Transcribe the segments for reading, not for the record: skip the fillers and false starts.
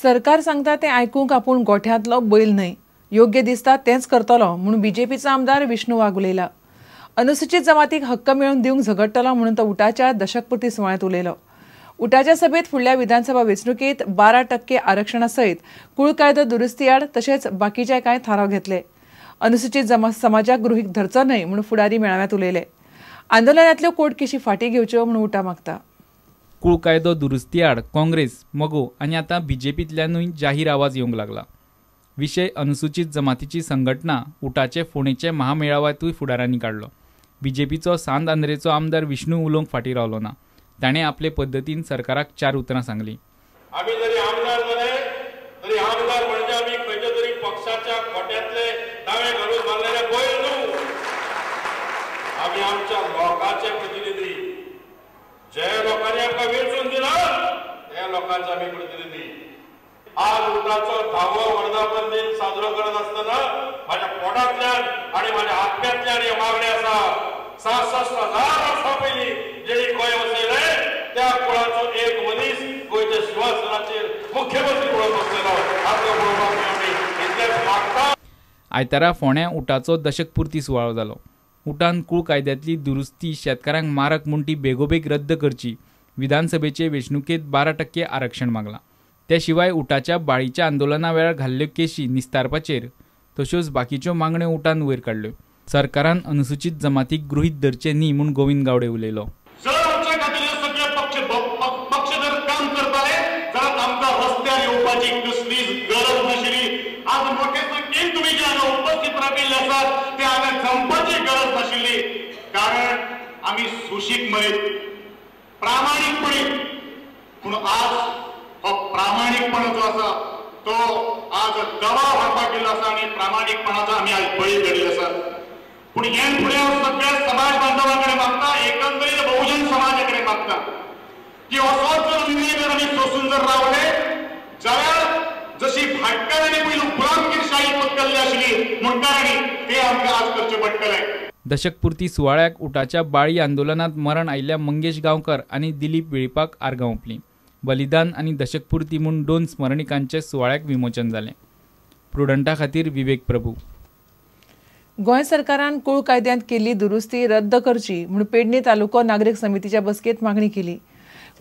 सरकार सांगता ते आयकूंक आपूण गोठ्यांतलो बैल न्हय, योग्य दिसता तेंच करतलो म्हणून बीजेपीचो आमदार विष्णू वाघ उलयला. अनुसूचित जमातीक हक्क मेळोवन दिवंक झगडटलो म्हणून तो उटाच्या दशकपुर्ती सुवाळ्यांत उलयलो. उटाच्या सभेत फुडल्या विधानसभा वेंचणुकेंत 12% आरक्षणा सयत कुळ कायदो दुरुस्ती आड तशेंच बाकीचे कांय थाराव घेतले. अनुसूचित समाजाक गृहीत धरचो न्हय म्हणून फुडारी मेळाव्यांत उलयले. आंदोलनांतल्यो कोर्ट केशी फाटीं घेवच्यो म्हणून उटा मागता. कुळ कायदो दुरुस्ती आड काँग्रेस, मगो आनी आतां बीजेपींतल्यानूय जाहीर आवाज येवंक लागला. विशय अनुसूचित जमातीची संघटना उटाचे फोंडेचे महामेळाव्यांतूय फुडाऱ्यांनी काडलो. बीजेपीचो सांत आंद्रेचो आमदार विष्णू उलोवंक फाटीं रावलो ना. ताणें आपले पद्दतीन सरकाराक 4 उतरां सांगलीं. आमी जरी आमदार जाले तरी आमदार म्हणजे आमी खंयच्या तरी पक्षाच्या खोट्यांतले दावे घालून मारलेले बैल न्हू. आमी आमच्या लोकांचे प्रतिनिधी. जे लोकांनी आमकां वेंचून दिला त्या लोकांचे आमी प्रतिनिधी. आज उटाचो 10वो वर्धापन दिन साजरो करत आसतना म्हाज्या पोटांतल्यान आनी म्हाज्या आत्म्यांतल्यान हे मागणे आसा. 66,000 वर्सां पयलीं जेणी गोंय वसयले त्या कुळाचो एक मनीस गोंयच्या सिंहासनाचेर मुख्यमंत्री म्हणून बसलेलो हाचो पळोवपाक आमी इतलेंच मागता. आयतारा फोंड्या उटाचो दशकपुर्ती सुवाळो जालो. उटान कुळ कायद्यांतली दुरुस्ती शेतकारांक मारक म्हूण ती बेगोबेग रद्द करची, विधानसभेचे वेंचणुकेंत 12% आरक्षण मागलां. ते शिवाय उटाच्या बाळीच्या आंदोलना वेळार घाल्ल्यो केशी निस्तारपाचेर तश्योच बाकीच्यो मागण्यो उटान वयर काडल्यो. सरकारान अनुसूचित जमातीक गृहीत धरचे न्ही म्हूण गोविंद गावडे उलयलो. कारण आम्ही सुशीक मरेत प्रामाणिकपणे म्हणून आज हो प्रामाणिकपणा जो आसा तो आज दबाव हाडपाक गेल्लो आसा आनी प्रामाणिकपणाचो आमी आज बळी घडले आसा. पूण हे फुडें हांव सगळ्या समाज बांधवां कडेन मागता, एकंदरीत बहुजन समाजा कडेन मागता की असोच जर निर्णय जर आमी सोंसून जर रावले जाल्यार जशी भाटकारांनी पयलीं गुलामगिरीशाही पत्करली आशिल्ली मुणकारांनी ते आमकां आज करचें पडटलें. दशकपुर्ती सुवाळ्याक उटाच्या बाळी आंदोलनात मरण आयिल्ल्या मंगेश गांवकर आनी दिलीप वेळीपाक आर्गां ओंपलीं. बलिदान आनी दशकपुर्ती म्हूण 2 स्मरणिकांचे सुवाळ्याक विमोचन जालें. प्रुडंटा खातीर विवेक प्रभू. गोंय सरकारान कुळ कायद्यांत केल्ली दुरुस्ती रद्द करची म्हूण पेडणे तालुको नागरीक समितीच्या बसकेंत मागणी केली.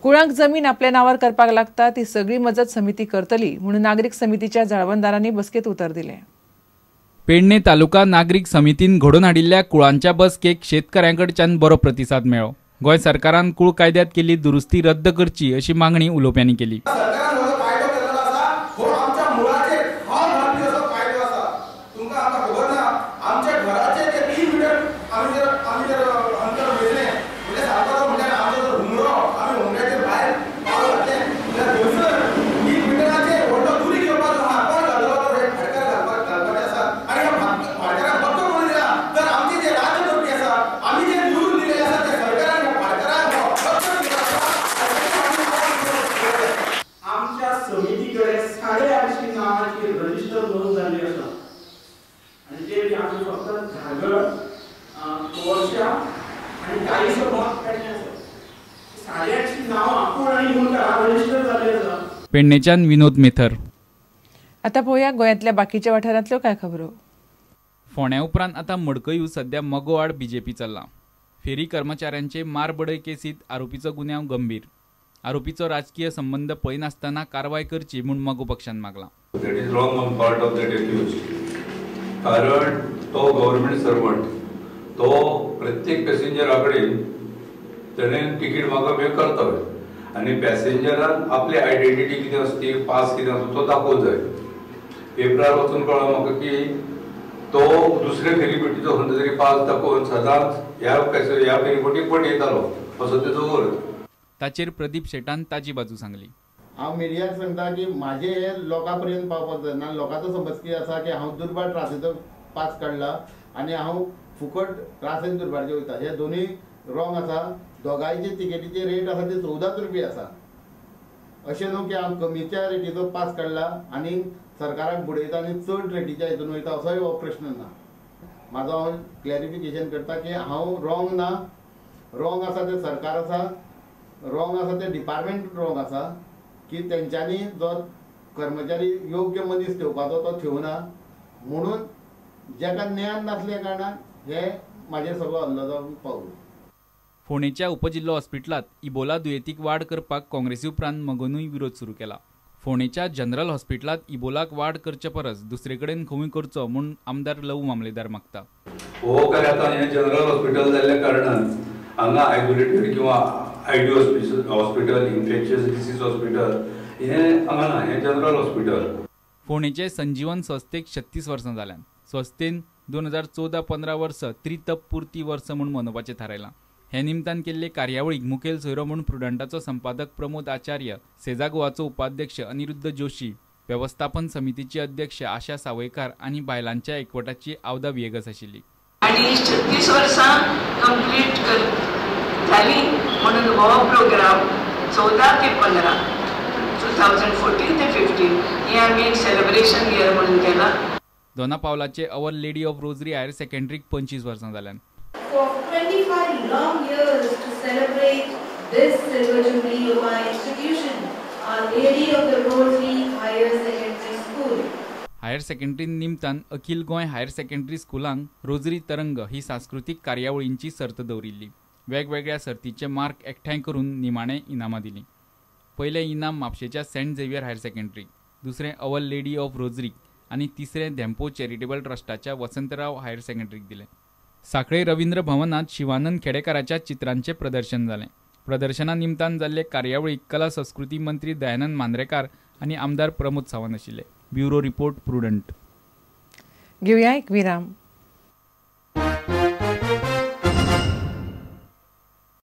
कुळांक जमीन आपल्या नांवार करपाक लागता ती सगळी मजत समिती करतली म्हणून नागरीक समितीच्या जाळवणदारांनी बसकेंत उतर दिलें. पेडणे तालुका नागरीक समितीन घडोवन हाडिल्ल्या कुळांच्या बसकेक शेतकऱ्यांकडच्यान बरो प्रतिसाद मेळ्ळो. गोंय सरकारान कुळ कायद्यांत केल्ली दुरुस्ती रद्द करची अशी मागणी उलोवप्यांनी केली. पेडणेच्यान विनोद मेथर. आता पळोवया गोंयांतल्या बाकीच्या वाठारांतल्यो कांय खबरो. फोंड्या उपरांत आतां मडकयूं सध्या मगो आड बीजेपी चल्ला. फेरी कर्मचाऱ्यांचे मारबडय केसीत आरोपीचो गुन्यांव गंभीर. आरोपीचो राजकीय संबंध पळयनासतना कारवाय करची म्हूण मगो पक्षान मागला. कारण तो गव्हर्नमेंट सर्वंट, तो प्रत्येक पॅसेंजरा कडेन तेणें तिकीट म्हाका हे करतलो आनी पॅसेंजरान आपली आयडेंटिटी कितें आसा ती पास कितें आसा तो दाखोवंक जाय. पेपरार वचून कळ्ळां म्हाका की तो दुसरे फेरीबोटीचो खंयचो तरी पास दाखोवन सदांच ह्या फेरीबोटीक पण येतालो असो तेजो अर्थ. ताचेर प्रदीप शेटान ताची बाजू सांगली. हांव मिडियाक सांगता की म्हाजे हे लोकां पर्यंत पावपाक जाय ना. लोकांचो समज कितें आसा की हांव दुर्भाट ट्राफिचो पास काडला आनी हांव फुकट ट्राफिक दुर्भाटचे वयता. हे दोनूय रॉंग आसा. दोगांयची तिकेटीचे रेट आसा ते 14 रुपया आसा. अशें न्हू की हांव कमीच्या रेटीचो पास काडला आनी सरकाराक बुडयता आनी चड रेटीच्या हितून वयता असोय हो प्रश्न ना. म्हाजो हांव क्लॅरिफिकेशन करता की हांव रॉंग ना. रॉंग आसा ते सरकार आसा, रॉंग आसा ते डिपार्टमेंट रॉंग आसा की तेंच्यांनी जो कर्मचारी योग्य मनीस ठेवपाचो तो ठेवना म्हणून जाका ज्ञान नासल्या कारणान हे म्हाजेर सगळो हल्लो जावन पावलो. फोंडेच्या उपजिल्लो हॉस्पिटलात इबोला दुयेंतीक वाड करपाक काँग्रेसी उपरांत मगनूय विरोध सुरू केला. फोंडेच्या जनरल हॉस्पिटलात इबोलाक वाड करचे परस दुसरे कडेन खंयूय करचो म्हूण आमदार लव मामलेदार मागता. हो खरें आतां हें जनरल हॉस्पिटल जाल्ल्या कारणान हांगा आयसोलेटेड किंवा ID hospital infectious disease hospital हें हांगा ना, हें जनरल हॉस्पिटल. फोंडेचे संजीवन संस्थेक 36 वर्सां जाल्यात. संस्थेन 2014-15 वर्स त्रितप पुर्ती वर्स म्हूण मनोवपाचें थारायलां. हे निमतान केल्ले कार्यावळीक मुखेल सोयरो म्हूण प्रुडंटाचो संपादक प्रमोद आचार्य, सेजा गोवाचो उपाध्यक्ष अनिरुद्ध जोशी, व्यवस्थापन समितीची अध्यक्ष आशा सावयकार आनी बायलांच्या एकवटाची आवदा वियेगस आशिल्ली. आणि 36 वर्सां कंप्लीट जाली म्हणून हो प्रोग्राम 14 ते 15 2014 ते 15 हे आमी एक सेलिब्रेशन इयर म्हणून केला. दोनापावलाचे our lady of rosary higher सेकंडरीक 25 वर्सां जाल्यात. For 25 long years to celebrate this silver jubilee of our institution, Our Lady of the Rosary Higher Secondary School. Higher secondary निमतान अखिल गोंय हायर सेकंडरी स्कुलांक रोजरी तरंग ही सांस्कृतीक कार्यावळींची सर्त दवरिल्ली. वेगवेगळ्या सर्तीचे मार्क एकठांय करून निमाणे इनामां दिलीं. पयलें इनाम म्हापशेच्या सेंट झेवियर हायर सेकंडरीक, दुसरें अवर लेडी ऑफ रोजरीक आनी तिसरें धेंपो चॅरिटेबल ट्रस्टाच्या वसंतराव हायर सेकंडरीक दिलें. सांखळे रवींद्र भवनात शिवानंद खेडेकाराच्या चित्रांचे प्रदर्शन जालें. प्रदर्शना निमतान जाल्ले कार्यावळीक कला संस्कृती मंत्री दयानंद मांद्रेकार आनी आमदार प्रमोद सावंत आशिल्ले. Bureau report prudent. घेवया एक विराम.